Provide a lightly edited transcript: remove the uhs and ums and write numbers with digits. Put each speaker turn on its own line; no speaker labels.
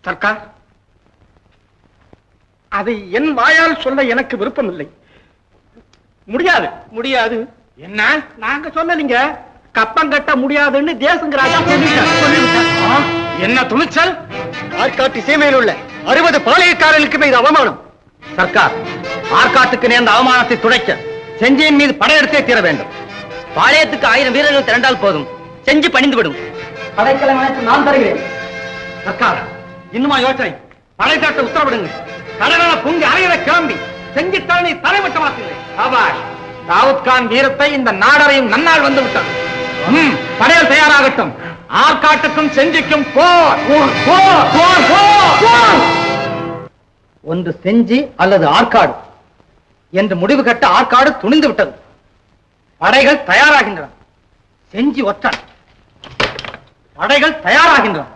சர்க்கார், அதை என் வாயால் சொல்ல எனக்கு விருப்பம் இல்லை. முடியாது. முடியாது என்ன? நாங்க சொல்லலீங்க. கப்பம் கட்ட முடியாதுன்னு தேசங்கராஜா சொல்லிவிட்டார். என்ன துணிச்சல்! ஆற்காட்டு சீமையில் உள்ள 60 பாளையக்காரர்களுக்கு இது அவமானம். சர்க்கார், ஆற்காட்டுக்கு நேர்ந்த அவமானத்தை துடைக்க செஞ்சியின் மீது படையெடுத்தே தீர வேண்டும். பாளையத்துக்கு 1000 வீரர்கள் திரண்டால் போதும், செஞ்சு பணிந்துவிடும். படைக்கலம் நான் தருகிறேன். சர்க்கார், இன்னுமா யோசனை? படை தாட்ட உத்தரவிடுங்க. கடலான பொங்கி அறையில கிளம்பி செஞ்சு தரணி தலைமட்டமாக்குங்கள். ஆபாஷ், தாவூத் கான் வீரத்தை இந்த நாடரையும் நன்னால் வந்து விட்டது. படையல் தயாராகட்டும். ஆற்காட்டுக்கும் செஞ்சிக்கும் போர். ஒன்று செஞ்சி அல்லது ஆற்காடு என்று முடிவு கட்ட ஆற்காடு துணிந்து விட்டது. படைகள் தயாராகின்றன. செஞ்சி ஒற்றன். படைகள் தயாராகின்றன.